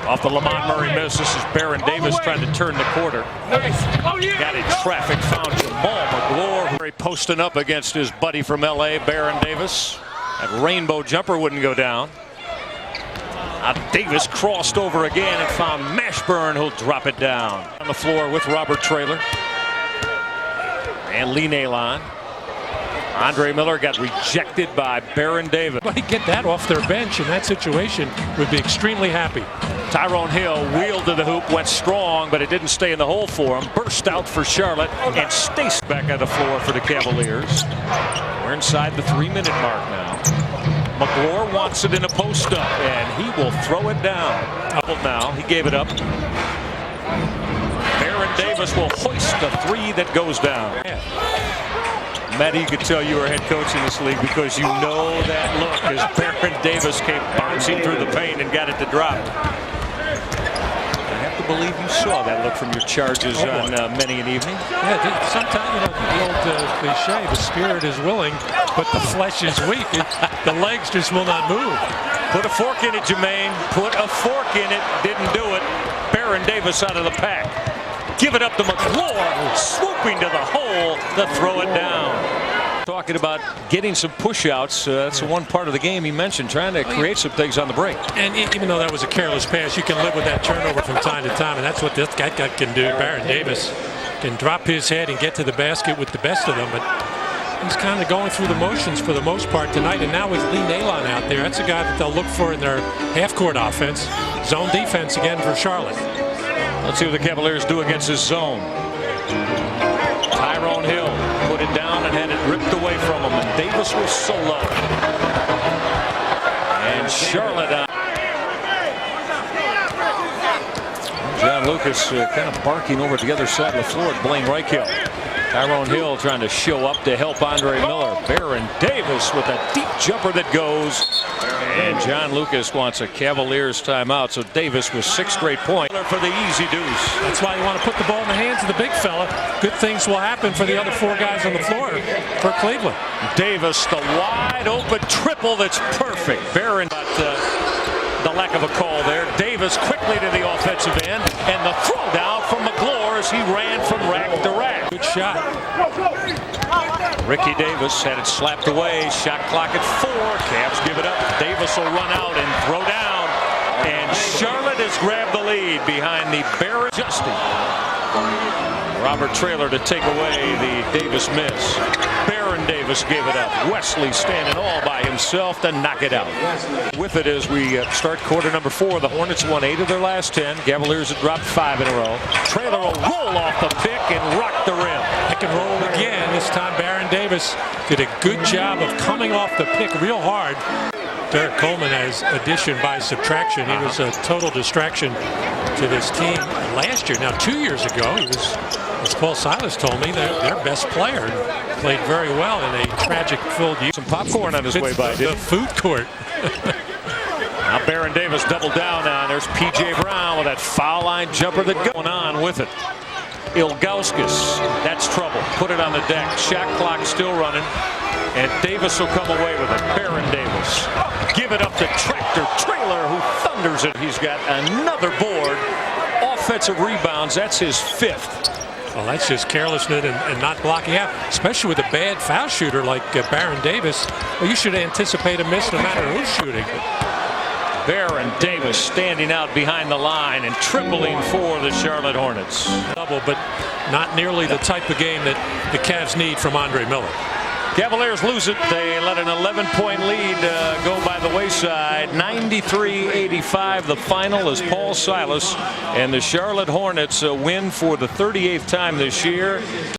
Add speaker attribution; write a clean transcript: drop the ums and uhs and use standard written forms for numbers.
Speaker 1: Off the Lamont Murray miss. This is Baron Davis trying to turn the corner. Got in traffic, found Jamal McGlure. Posting up against his buddy from LA, Baron Davis. That rainbow jumper wouldn't go down. Davis crossed over again and found Mashburn, who'll drop it down. On the floor with Robert Traylor. And Lee Nalon. Andre Miller got rejected by Baron Davis.
Speaker 2: Anybody get that off their bench in that situation would be extremely happy.
Speaker 1: Tyrone Hill wheeled to the hoop, went strong, but it didn't stay in the hole for him. Burst out for Charlotte and stays back on the floor for the Cavaliers. We're inside the 3-minute mark now. McGlure wants it in a post-up, and he will throw it down. Now, he gave it up. Baron Davis will hoist a three that goes down. Matty, you could tell you were head coach in this league because you know that look as Baron Davis came bouncing through the paint and got it to drop. I have to believe you saw that look from your charges on many an evening.
Speaker 2: Yeah, sometimes, the old cliche, the spirit is willing, but the flesh is weak. The legs just will not move.
Speaker 1: Put a fork in it, Jermaine. Put a fork in it. Didn't do it. Baron Davis out of the pack. Give it up to McGlure, swooping to the hole to throw it down. Talking about getting some push-outs. That's the one part of the game he mentioned, trying to create some things on the break.
Speaker 2: And even though that was a careless pass, you can live with that turnover from time to time, and that's what this guy can do. Baron Davis can drop his head and get to the basket with the best of them, but he's kind of going through the motions for the most part tonight. And now with Lee Nalon out there, that's a guy that they'll look for in their half-court offense. Zone defense again for Charlotte.
Speaker 1: Let's see what the Cavaliers do against his zone. Tyrone Hill put it down and had it ripped away from him, and Davis was solo. And Charlotte out. John Lucas kind of barking over to the other side of the floor at Blaine Reichel. Tyrone Hill trying to show up to help Andre Miller. Baron Davis with a deep jumper that goes. And John Lucas wants a Cavaliers timeout, so Davis with 6 straight points for the easy deuce.
Speaker 2: That's why you want to put the ball in the hands of the big fella. Good things will happen for the other 4 guys on the floor for Cleveland.
Speaker 1: Davis, the wide open triple that's perfect. Baron, but the lack of a call there. Davis quickly to the offensive end, and the throw down from McGlure as he ran from rack to rack.
Speaker 2: Good shot.
Speaker 1: Ricky Davis had it slapped away. Shot clock at 4. Cavs give it up. Davis will run out and throw down. And Charlotte has grabbed the lead behind the Baron Justin. Robert Traylor to take away the Davis miss. Baron Davis gave it up. Wesley standing all by himself to knock it out. With it as we start quarter number 4, the Hornets won 8 of their last 10. Cavaliers have dropped 5 in a row. Traylor will roll off the pick and rock the rim.
Speaker 2: Pick and roll again. This time Baron Davis did a good job of coming off the pick real hard. Derek Coleman has addition by subtraction. He was a total distraction to this team last year. Now 2 years ago, he was, as Paul Silas told me, their best player. Played very well in a tragic-filled year.
Speaker 1: Some popcorn on his way by, didn't he?
Speaker 2: The food court.
Speaker 1: Now Baron Davis doubled down on. There's P.J. Brown with that foul line jumper that going on with it. Ilgauskas, that's trouble. Put it on the deck. Shot clock still running. And Davis will come away with it. Baron Davis. Give it up to Tractor Traylor, who thunders it. He's got another board. Offensive rebounds. That's his 5th.
Speaker 2: Well, that's just carelessness and not blocking out, especially with a bad foul shooter like Baron Davis. Well, you should anticipate a miss no matter who's shooting.
Speaker 1: Baron Davis standing out behind the line and tripling for the Charlotte Hornets.
Speaker 2: Double, but not nearly the type of game that the Cavs need from Andre Miller.
Speaker 1: Cavaliers lose it. They let an 11-point lead go by the wayside. 93-85 the final as Paul Silas and the Charlotte Hornets win for the 38th time this year.